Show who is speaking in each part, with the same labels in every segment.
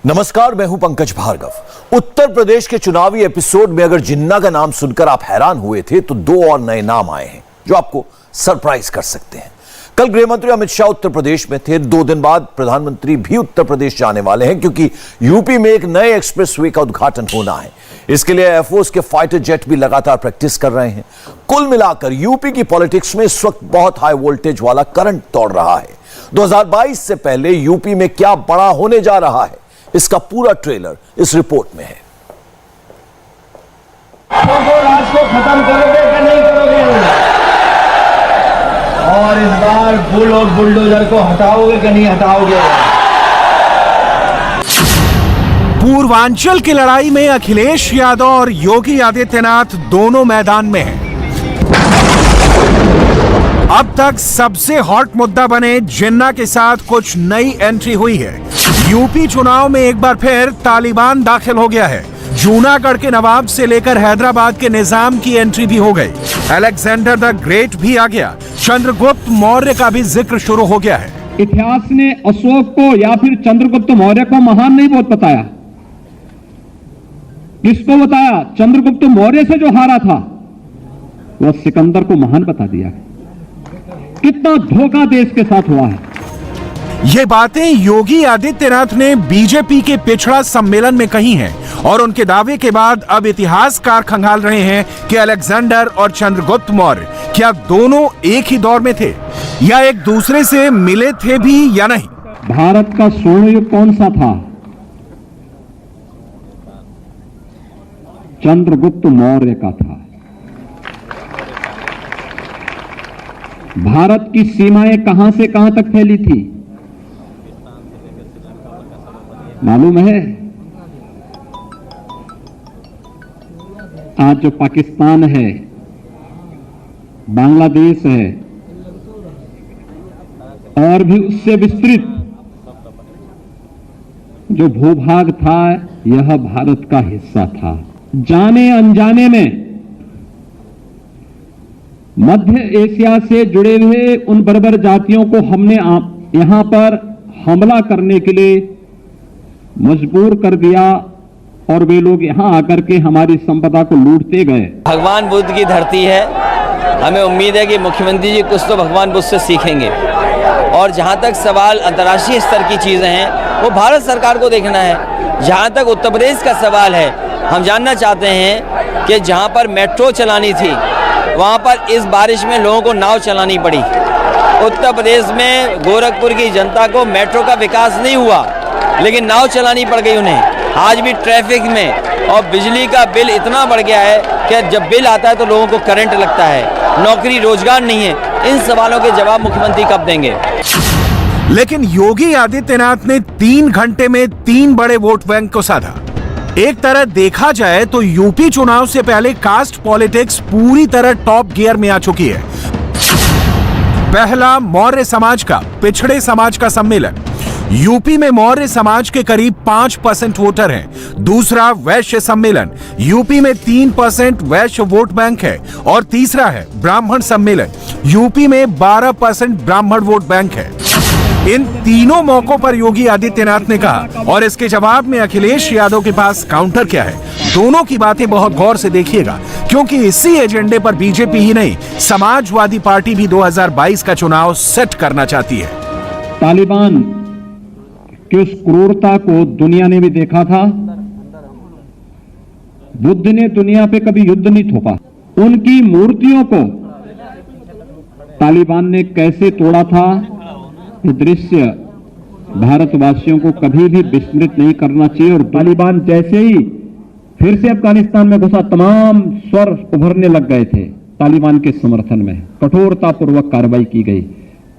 Speaker 1: नमस्कार, मैं हूं पंकज भार्गव। उत्तर प्रदेश के चुनावी एपिसोड में अगर जिन्ना का नाम सुनकर आप हैरान हुए थे तो दो और नए नाम आए हैं जो आपको सरप्राइज कर सकते हैं। कल गृह मंत्री अमित शाह उत्तर प्रदेश में थे। 2 दिन बाद प्रधानमंत्री भी उत्तर प्रदेश जाने वाले हैं क्योंकि यूपी में एक नए एक्सप्रेसवे का उद्घाटन होना है। इसके लिए एयरफोर्स के फाइटर जेट भी लगातार प्रैक्टिस कर रहे हैं। कुल मिलाकर यूपी की पॉलिटिक्स में इस वक्त बहुत हाई वोल्टेज वाला करंट दौड़ रहा है। 2022 से पहले यूपी में क्या बड़ा होने जा रहा है, इसका पूरा ट्रेलर इस रिपोर्ट में है।
Speaker 2: राज को खत्म करोगे कि नहीं करोगे? और इस बार बुल और बुलडोजर को हटाओगे कि नहीं हटाओगे?
Speaker 3: पूर्वांचल की लड़ाई में अखिलेश यादव और योगी आदित्यनाथ दोनों मैदान में हैं। अब तक सबसे हॉट मुद्दा बने जिन्ना के साथ कुछ नई एंट्री हुई है। यूपी चुनाव में एक बार फिर तालिबान दाखिल हो गया है। जूनागढ़ के नवाब से लेकर हैदराबाद के निजाम की एंट्री भी हो गई। अलेक्जेंडर द ग्रेट भी आ गया। चंद्रगुप्त मौर्य का भी जिक्र शुरू हो गया है।
Speaker 4: इतिहास ने अशोक को या फिर चंद्रगुप्त मौर्य को महान नहीं बहुत बताया। किसको बताया? चंद्रगुप्त मौर्य से जो हारा था वह सिकंदर को महान बता दिया। कितना धोखा देश के साथ हुआ है।
Speaker 3: ये बातें योगी आदित्यनाथ ने बीजेपी के पिछड़ा सम्मेलन में कही हैं और उनके दावे के बाद अब इतिहासकार खंगाल रहे हैं कि अलेक्जेंडर और चंद्रगुप्त मौर्य क्या दोनों एक ही दौर में थे या एक दूसरे से मिले थे भी या नहीं।
Speaker 4: भारत का स्वर्ण युग कौन सा था? चंद्रगुप्त मौर्य का था। भारत की सीमाएं कहां से कहां तक फैली थी मालूम है? आज जो पाकिस्तान है, बांग्लादेश है और भी उससे विस्तृत जो भूभाग था यह भारत का हिस्सा था। जाने अनजाने में मध्य एशिया से जुड़े हुए उन बर्बर जातियों को हमने यहां पर हमला करने के लिए मजबूर कर दिया और वे लोग यहां आकर के हमारी संपदा को लूटते गए।
Speaker 5: भगवान बुद्ध की धरती है। हमें उम्मीद है कि मुख्यमंत्री जी कुछ तो भगवान बुद्ध से सीखेंगे। और जहां तक सवाल अंतर्राष्ट्रीय स्तर की चीज़ें हैं वो भारत सरकार को देखना है। जहां तक उत्तर प्रदेश का सवाल है, हम जानना चाहते हैं कि जहां पर मेट्रो चलानी थी वहां पर इस बारिश में लोगों को नाव चलानी पड़ी। उत्तर प्रदेश में गोरखपुर की जनता को मेट्रो का विकास नहीं हुआ लेकिन नाव चलानी पड़ गई उन्हें। आज भी ट्रैफिक में और बिजली का बिल इतना बढ़ गया है कि जब बिल आता है तो लोगों को करंट लगता है। नौकरी रोजगार नहीं है। इन सवालों के जवाब मुख्यमंत्री कब देंगे?
Speaker 3: लेकिन योगी आदित्यनाथ ने 3 घंटे में 3 बड़े वोट बैंक को साधा। एक तरह देखा जाए तो यूपी चुनाव से पहले कास्ट पॉलिटिक्स पूरी तरह टॉप गियर में आ चुकी है। पहला मौर्य समाज का पिछड़े समाज का सम्मेलन। यूपी में मौर्य समाज के करीब 5% वोटर हैं। दूसरा वैश्य सम्मेलन। यूपी में 3% वैश्य वोट बैंक है। और तीसरा है ब्राह्मण सम्मेलन। यूपी में 12% ब्राह्मण वोट बैंक है। इन तीनों मौकों पर योगी आदित्यनाथ ने कहा और इसके जवाब में अखिलेश यादव के पास काउंटर क्या है। दोनों की बातें बहुत गौर से देखिएगा क्योंकि इसी एजेंडे पर बीजेपी ही नहीं समाजवादी पार्टी भी 2022 का चुनाव सेट करना चाहती है।
Speaker 4: तालिबान की उस क्रूरता को दुनिया ने भी देखा था। बुद्ध ने दुनिया पे कभी युद्ध नहीं थोपा। उनकी मूर्तियों को तालिबान ने कैसे तोड़ा था, ये दृश्य भारतवासियों को कभी भी विस्मृत नहीं करना चाहिए। और तालिबान जैसे ही फिर से अफगानिस्तान में घुसा, तमाम स्वर उभरने लग गए थे तालिबान के समर्थन में। कठोरतापूर्वक कार्रवाई की गई,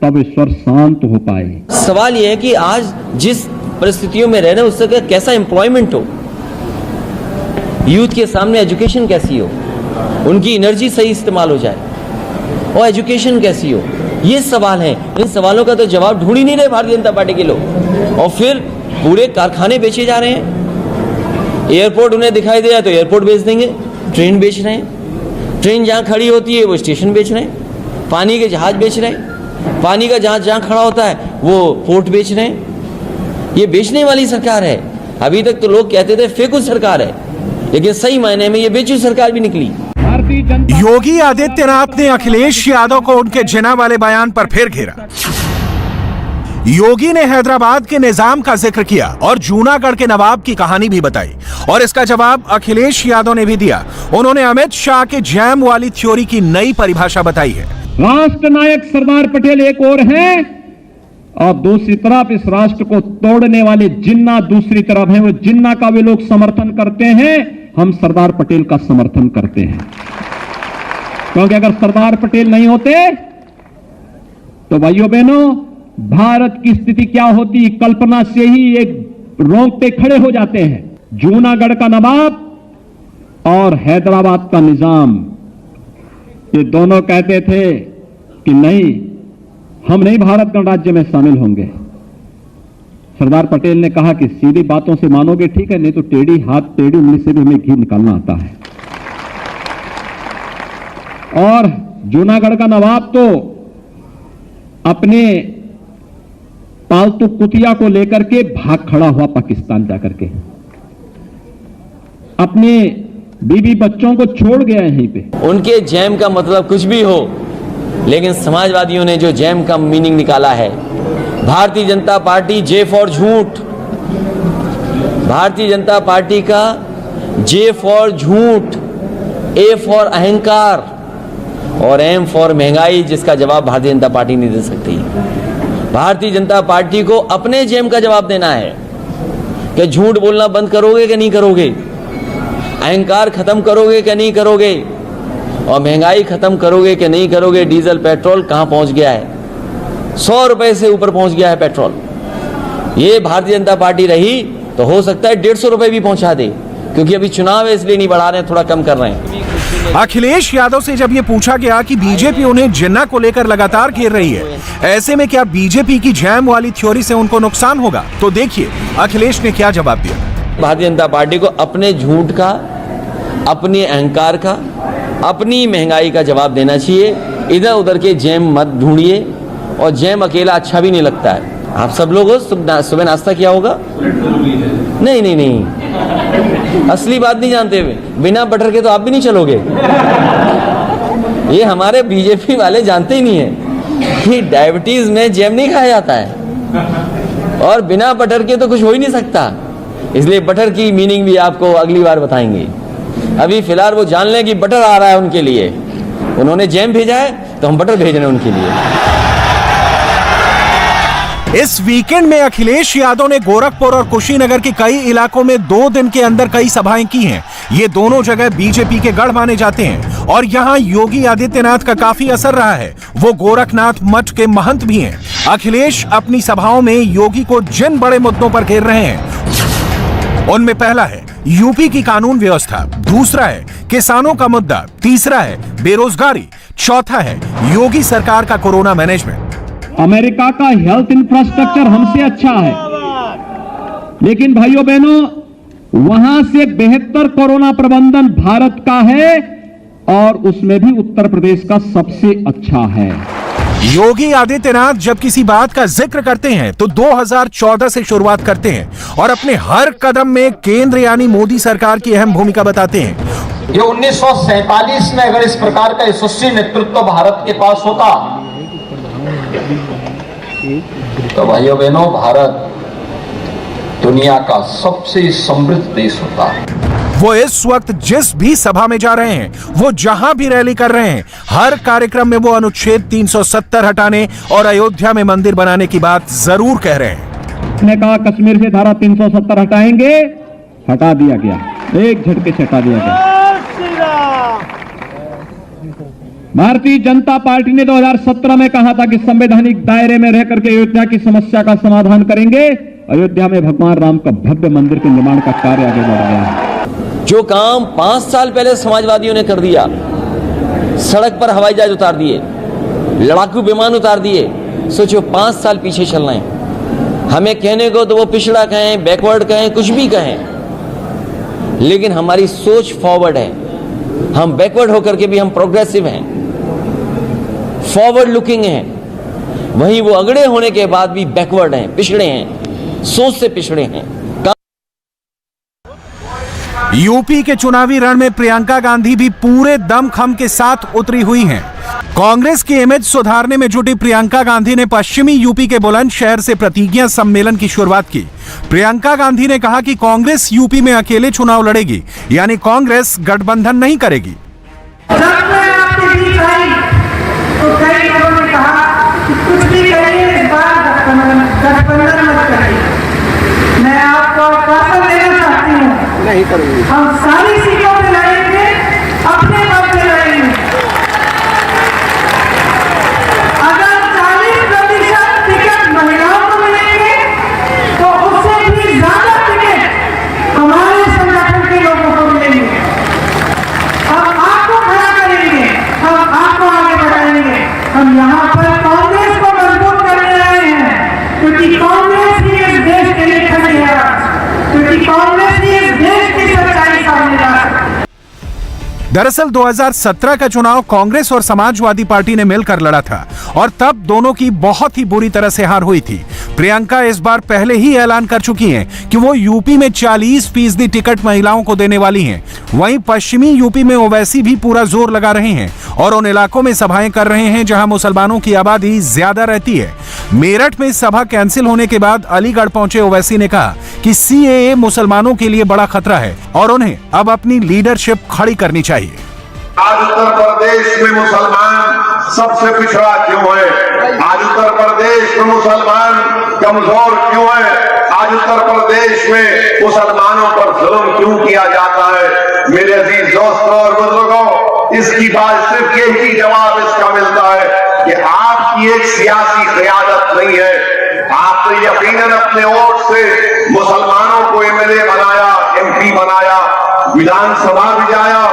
Speaker 4: तब स्वर शांत हो पाए।
Speaker 5: सवाल यह है कि आज जिस परिस्थितियों में रह रहे हैं उससे कैसा एम्प्लॉयमेंट हो, यूथ के सामने एजुकेशन कैसी हो, उनकी एनर्जी सही इस्तेमाल हो जाए और एजुकेशन कैसी हो, ये सवाल है। इन सवालों का तो जवाब ढूंढ ही नहीं रहे भारतीय जनता पार्टी के लोग। और फिर पूरे कारखाने बेचे जा रहे हैं। एयरपोर्ट उन्हें दिखाई दे रहा है तो एयरपोर्ट बेच देंगे। ट्रेन बेच रहे हैं। ट्रेन जहाँ खड़ी होती है वो स्टेशन बेच रहे हैं। पानी के जहाज बेच रहे हैं। पानी का जहाज जहाँ खड़ा होता है वो पोर्ट बेच रहे हैं। ये बेचने वाली सरकार है। अभी तक तो लोग कहते थे फेकू सरकार है, लेकिन सही मायने में ये बेचू सरकार भी निकली।
Speaker 4: भारतीय जनता
Speaker 3: योगी आदित्यनाथ ने अखिलेश यादव को उनके जिना वाले बयान पर फिर घेरा। योगी ने हैदराबाद के निजाम का जिक्र किया और जूनागढ़ के नवाब की कहानी भी बताई, और इसका जवाब अखिलेश यादव ने भी दिया। उन्होंने अमित शाह के जैम वाली थ्योरी की नई परिभाषा बताई है।
Speaker 4: राष्ट्र नायक सरदार पटेल एक और हैं और दूसरी तरफ इस राष्ट्र को तोड़ने वाले जिन्ना दूसरी तरफ हैं। वो जिन्ना का भी लोग समर्थन करते हैं, हम सरदार पटेल का समर्थन करते हैं, क्योंकि अगर सरदार पटेल नहीं होते तो भाइयों बहनों भारत की स्थिति क्या होती, कल्पना से ही एक रोंगटे खड़े हो जाते हैं। जूनागढ़ का नवाब और हैदराबाद का निजाम, ये दोनों कहते थे कि नहीं, हम नहीं भारत गणराज्य में शामिल होंगे। सरदार पटेल ने कहा कि सीधी बातों से मानोगे ठीक है, नहीं तो टेढ़ी हाथ टेढ़ी उंगली से भी हमें घी निकालना आता है। और जूनागढ़ का नवाब तो अपने पालतू कुतिया को लेकर के भाग खड़ा हुआ पाकिस्तान जाकर के, अपने बीवी बच्चों को छोड़ गया यहीं पे।
Speaker 5: उनके जैम का मतलब कुछ भी हो, लेकिन समाजवादियों ने जो जैम का मीनिंग निकाला है, Bharatiya Janata party J for झूठ, भारतीय जनता पार्टी का जे फॉर झूठ, ए फॉर अहंकार और एम फॉर महंगाई, जिसका जवाब भारतीय जनता पार्टी नहीं दे सकती। भारतीय जनता पार्टी को अपने जेम का जवाब देना है कि झूठ बोलना बंद करोगे कि नहीं करोगे, अहंकार खत्म करोगे कि नहीं करोगे, और महंगाई खत्म करोगे कि नहीं करोगे। डीजल पेट्रोल कहां पहुंच गया है, 100 रुपए से ऊपर पहुंच गया है पेट्रोल। ये भारतीय जनता पार्टी रही तो हो सकता है 150 रुपए भी पहुंचा दे, क्योंकि अभी चुनाव है इसलिए नहीं बढ़ा रहे हैं, थोड़ा कम कर रहे हैं।
Speaker 3: अखिलेश यादव से जब ये पूछा गया कि बीजेपी उन्हें जिन्ना को लेकर लगातार घेर रही है, ऐसे में क्या बीजेपी की जैम वाली थ्योरी से उनको नुकसान होगा, तो देखिए अखिलेश ने क्या जवाब दिया।
Speaker 5: भारतीय जनता पार्टी को अपने झूठ का, अपने अहंकार का, अपनी महंगाई का जवाब देना चाहिए। इधर उधर के जैम मत ढूंढिए, और जैम अकेला अच्छा भी नहीं लगता है। आप सब लोगों सुबह नाश्ता किया होगा? नहीं नहीं नहीं, असली बात नहीं जानते हुए, बिना बटर के तो आप भी नहीं चलोगे। ये हमारे बीजेपी वाले जानते ही नहीं है कि डायबिटीज में जैम नहीं खाया जाता है, और बिना बटर के तो कुछ हो ही नहीं सकता। इसलिए बटर की मीनिंग भी आपको अगली बार बताएंगे। अभी फिलहाल वो जान लें कि बटर आ रहा है उनके लिए, उन्होंने जैम भेजा है तो हम बटर भेज रहे हैं उनके लिए।
Speaker 3: इस वीकेंड में अखिलेश यादव ने गोरखपुर और कुशीनगर के कई इलाकों में 2 दिन के अंदर कई सभाएं की हैं। ये दोनों जगह बीजेपी के गढ़ माने जाते हैं, और यहाँ योगी आदित्यनाथ का काफी असर रहा है। वो गोरखनाथ मठ के महंत भी हैं। अखिलेश अपनी सभाओं में योगी को जिन बड़े मुद्दों पर घेर रहे हैं, उनमें पहला है यूपी की कानून व्यवस्था, दूसरा है किसानों का मुद्दा, तीसरा है बेरोजगारी, चौथा है योगी सरकार का कोरोना मैनेजमेंट।
Speaker 4: अमेरिका का हेल्थ इंफ्रास्ट्रक्चर हमसे अच्छा है, लेकिन भाइयों बहनों वहां से बेहतर कोरोना प्रबंधन भारत का है, और उसमें भी उत्तर प्रदेश का सबसे अच्छा है।
Speaker 3: योगी आदित्यनाथ जब किसी बात का जिक्र करते हैं तो 2014 से शुरुआत करते हैं, और अपने हर कदम में केंद्र यानी मोदी सरकार की अहम भूमिका बताते हैं।
Speaker 6: ये 1947 में अगर इस प्रकार का यशस्वी नेतृत्व भारत के पास होता तो भाइयों बहनों भारत दुनिया का सबसे समृद्ध देश होता।
Speaker 3: वो इस वक्त जिस भी सभा में जा रहे हैं, वो जहां भी रैली कर रहे हैं, हर कार्यक्रम में वो अनुच्छेद 370 हटाने और अयोध्या में मंदिर बनाने की बात जरूर कह रहे हैं।
Speaker 4: उसने कहा कश्मीर से धारा 370 हटाएंगे, हटा दिया गया, एक झटके से हटा दिया गया। भारतीय जनता पार्टी ने 2017 में कहा था कि संवैधानिक दायरे में रहकर के अयोध्या की समस्या का समाधान करेंगे। अयोध्या में भगवान राम का भव्य मंदिर के निर्माण का कार्य आगे बढ़ गया है।
Speaker 5: जो काम 5 साल पहले समाजवादियों ने कर दिया, सड़क पर हवाई जहाज उतार दिए, लड़ाकू विमान उतार दिए, सोचो 5 साल पीछे चल रहे हैं। हमें कहने को तो वो पिछड़ा कहें, बैकवर्ड कहें, कुछ भी कहें, लेकिन हमारी सोच फॉरवर्ड है। हम बैकवर्ड होकर के भी हम प्रोग्रेसिव हैं, फॉरवर्ड लुकिंग हैं। वहीं वो अगड़े होने के बाद भी बैकवर्ड हैं, पिछड़े हैं, सोच से पिछड़े हैं।
Speaker 3: यूपी के चुनावी रण में प्रियंका गांधी भी पूरे दमखम के साथ उतरी हुई हैं। कांग्रेस की इमेज सुधारने में जुटी प्रियंका गांधी ने पश्चिमी यूपी के बुलंदशहर से प्रतिज्ञा सम्मेलन की शुरुआत की। प्रियंका गांधी ने कहा कि कांग्रेस यूपी में अकेले चुनाव लड़ेगी, यानी कांग्रेस गठबंधन नहीं करेगी।
Speaker 7: जब मैं आपके बीच आई तो कई लोगों ने कहा कि कुछ भी करिए, इस बार गठबंधन मत करिए। मैं आपको आश्वासन देना चाहती हूँ, नहीं करूंगी। हम सारी सीटों पे लड़ेंगे, अपने बल पे लड़ेंगे। अगर 40% टिकट महिलाओं को मिलेंगे तो उससे भी ज्यादा टिकट हमारे संगठन के लोगों को मिलेंगे। हम आपको खड़ा करेंगे, हम आपको आगे बढ़ाएंगे। हम यहाँ पर कांग्रेस को मजबूत करने आए हैं, क्योंकि कांग्रेस ही इस देश के लिए खड़ी है, क्योंकि कांग्रेस ही इस देश की सच्चाई सामने ला सकती है।
Speaker 3: दरअसल 2017 का चुनाव कांग्रेस और समाजवादी पार्टी ने मिलकर लड़ा था और तब दोनों की बहुत ही बुरी तरह से हार हुई थी। प्रियंका इस बार पहले ही ऐलान कर चुकी हैं कि वो यूपी में 40% टिकट महिलाओं को देने वाली हैं। वहीं पश्चिमी यूपी में ओवैसी भी पूरा जोर लगा रहे हैं और उन इलाकों में सभाएं कर रहे हैं जहां मुसलमानों की आबादी ज्यादा रहती है। मेरठ में सभा कैंसिल होने के बाद अलीगढ़ पहुंचे ओवैसी ने कहा कि सीएए मुसलमानों के लिए बड़ा खतरा है और उन्हें अब अपनी लीडरशिप खड़ी करनी चाहिए।
Speaker 8: आज उत्तर प्रदेश में मुसलमान सबसे पिछड़ा क्यों है? आज उत्तर प्रदेश में मुसलमान कमजोर क्यों है? आज उत्तर प्रदेश में मुसलमानों पर जुल्म क्यों किया जाता है? मेरे अजीज दोस्तों और बुजुर्गों, इसकी बात सिर्फ यही जवाब इसका मिलता है कि आपकी एक सियासी क़यादत नहीं है। आपने यकीनन अपने वोट से मुसलमानों को एमएलए बनाया, एमपी बनाया, विधानसभा भी जाया,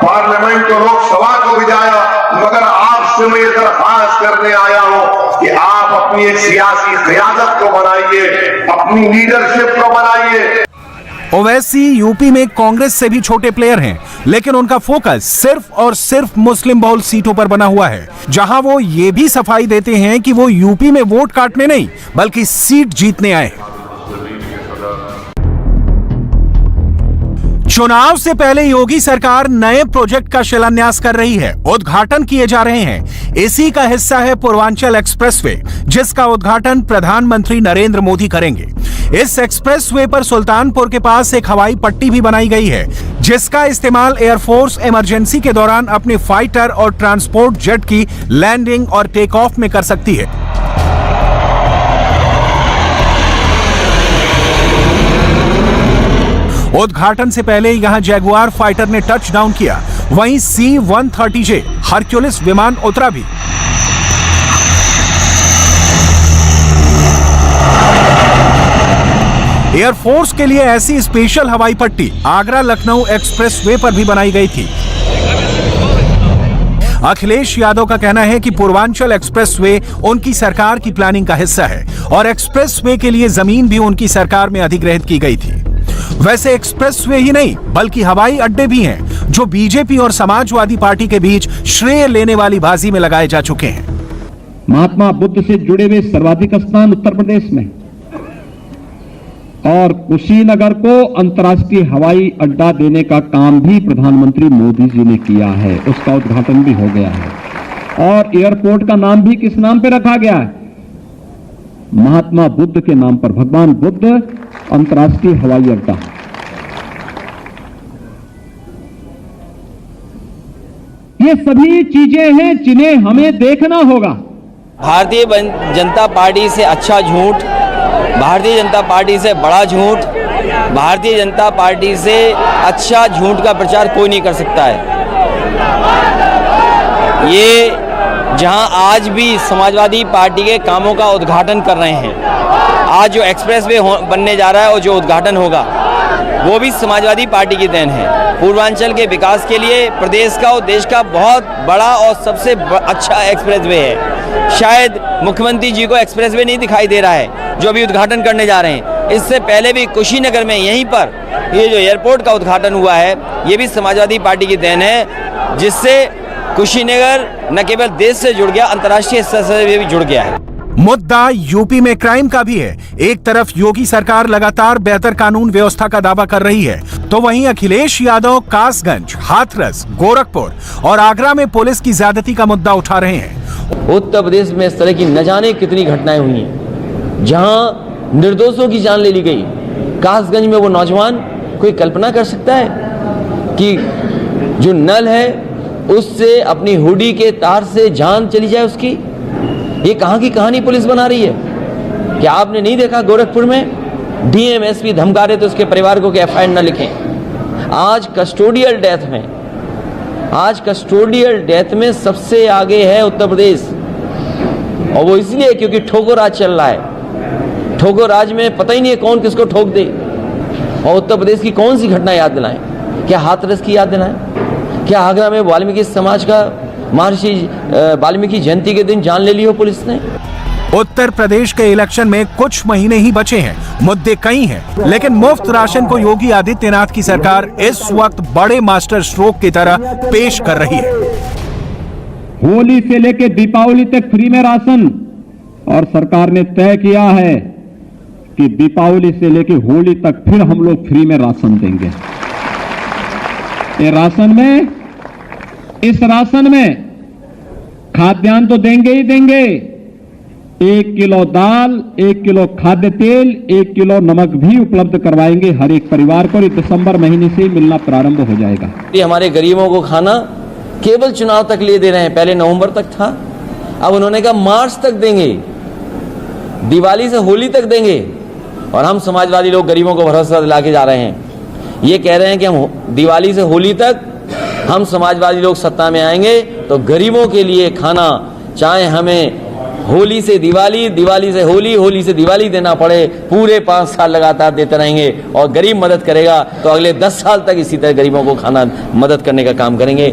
Speaker 8: पार्लियामेंट को लोकसभा को भी जाया, मगर आपसे मैं ये दरख्वास्त करने आया हूं कि आप अपनी एक सियासी क़यादत को बनाइए, अपनी लीडरशिप को बनाइए।
Speaker 3: ओवैसी यूपी में कांग्रेस से भी छोटे प्लेयर हैं, लेकिन उनका फोकस सिर्फ और सिर्फ मुस्लिम बहुल सीटों पर बना हुआ है, जहां वो ये भी सफाई देते हैं कि वो यूपी में वोट काटने नहीं बल्कि सीट जीतने आए। चुनाव से पहले योगी सरकार नए प्रोजेक्ट का शिलान्यास कर रही है, उद्घाटन किए जा रहे हैं। इसी का हिस्सा है पूर्वांचल एक्सप्रेसवे, जिसका उद्घाटन प्रधानमंत्री नरेंद्र मोदी करेंगे। इस एक्सप्रेसवे पर सुल्तानपुर के पास एक हवाई पट्टी भी बनाई गई है, जिसका इस्तेमाल एयरफोर्स इमरजेंसी के दौरान अपने फाइटर और ट्रांसपोर्ट जेट की लैंडिंग और टेक ऑफ में कर सकती है। उद्घाटन से पहले यहां जैगुआर फाइटर ने टच डाउन किया, वहीं C-130J हरक्यूलिस विमान उतरा भी। एयरफोर्स के लिए ऐसी स्पेशल हवाई पट्टी आगरा लखनऊ एक्सप्रेसवे पर भी बनाई गई थी। अखिलेश यादव का कहना है कि पूर्वांचल एक्सप्रेसवे उनकी सरकार की प्लानिंग का हिस्सा है और एक्सप्रेसवे के लिए जमीन भी उनकी सरकार में अधिग्रहित की गई थी। वैसे एक्सप्रेसवे ही नहीं बल्कि हवाई अड्डे भी हैं, जो बीजेपी और समाजवादी पार्टी के बीच श्रेय लेने वाली बाजी में लगाए जा चुके हैं।
Speaker 4: महात्मा बुद्ध से जुड़े हुए सर्वाधिक स्थान उत्तर प्रदेश में और कुशीनगर को अंतर्राष्ट्रीय हवाई अड्डा देने का काम भी प्रधानमंत्री मोदी जी ने किया है, उसका उद्घाटन भी हो गया है। और एयरपोर्ट का नाम भी किस नाम पे रखा गया है? महात्मा बुद्ध के नाम पर, भगवान बुद्ध अंतर्राष्ट्रीय हवाई अड्डा। ये सभी चीजें हैं जिन्हें हमें देखना होगा।
Speaker 5: भारतीय जनता पार्टी से अच्छा झूठ, भारतीय जनता पार्टी से बड़ा झूठ, भारतीय जनता पार्टी से अच्छा झूठ का प्रचार कोई नहीं कर सकता है। ये जहां आज भी समाजवादी पार्टी के कामों का उद्घाटन कर रहे हैं, आज जो एक्सप्रेसवे बनने जा रहा है और जो उद्घाटन होगा वो भी समाजवादी पार्टी की देन है। पूर्वांचल के विकास के लिए प्रदेश का और देश का बहुत बड़ा और सबसे अच्छा एक्सप्रेसवे है। शायद मुख्यमंत्री जी को एक्सप्रेसवे नहीं दिखाई दे रहा है जो अभी उद्घाटन करने जा रहे हैं। इससे पहले भी कुशीनगर में यहीं पर ये जो एयरपोर्ट का उद्घाटन हुआ है, ये भी समाजवादी पार्टी की देन है, जिससे कुशीनगर न केवल देश से जुड़ गया, अंतर्राष्ट्रीय स्तर से भी जुड़ गया है।
Speaker 3: मुद्दा यूपी में क्राइम का भी है। एक तरफ योगी सरकार लगातार बेहतर कानून व्यवस्था का दावा कर रही है, तो वहीं अखिलेश यादव कासगंज, हाथरस, गोरखपुर और आगरा में पुलिस की ज्यादती का मुद्दा उठा रहे हैं।
Speaker 5: उत्तर प्रदेश में इस तरह की न जाने कितनी घटनाएं हुई हैं जहां निर्दोषों की जान ले ली गई। कासगंज में वो नौजवान, कोई कल्पना कर सकता है कि जो नल है उससे अपनी हुडी के तार से जान चली जाए उसकी? ये कहां की कहानी पुलिस बना रही है? क्या आपने नहीं देखा गोरखपुर में डीएम एसपी धमका रहे थे उसके परिवार को कि एफआईआर न लिखें। आज कस्टोडियल डेथ में सबसे आगे है उत्तर प्रदेश, और वो इसलिए क्योंकि ठोको राज चल रहा है। ठोको राज में पता ही नहीं है कौन किसको ठोक दे। और उत्तर प्रदेश की कौन सी घटना याद दिलाएं? क्या हाथरस की याद दिलाएं? क्या आगरा में वाल्मीकि समाज का महर्षि वाल्मीकि जयंती के दिन जान ले ली हो पुलिस ने?
Speaker 3: उत्तर प्रदेश के इलेक्शन में कुछ महीने ही बचे हैं, मुद्दे कई हैं, लेकिन मुफ्त राशन को योगी आदित्यनाथ की सरकार इस वक्त बड़े मास्टर स्ट्रोक की तरह पेश कर रही है।
Speaker 4: होली से लेकर दीपावली तक फ्री में राशन, और सरकार ने तय किया है कि दीपावली से लेकर होली तक फिर हम लोग फ्री में राशन देंगे। ये राशन में, इस राशन में खाद्यान्न तो देंगे ही देंगे, 1 किलो दाल, 1 किलो खाद्य तेल, 1 किलो नमक भी उपलब्ध करवाएंगे हर एक परिवार को। दिसंबर महीने से मिलना प्रारंभ हो जाएगा।
Speaker 5: ये हमारे गरीबों को खाना केवल चुनाव तक ले दे रहे हैं। पहले नवंबर तक था, अब उन्होंने कहा मार्च तक देंगे, दिवाली से होली तक देंगे। और हम समाजवादी लोग गरीबों को भरोसा दिला के जा रहे हैं। ये कह रहे हैं कि हम दिवाली से होली तक हम समाजवादी लोग सत्ता में आएंगे तो गरीबों के लिए खाना, चाहे हमें होली से दिवाली, दिवाली से होली, होली से दिवाली देना पड़े, पूरे 5 साल लगातार देते रहेंगे। और गरीब मदद करेगा तो अगले 10 साल तक इसी तरह गरीबों को खाना मदद करने का काम करेंगे।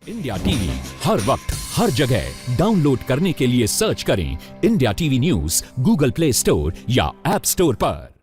Speaker 9: इंडिया टीवी हर वक्त हर जगह डाउनलोड करने के लिए सर्च करें India TV news Google play store या ऐप स्टोर पर।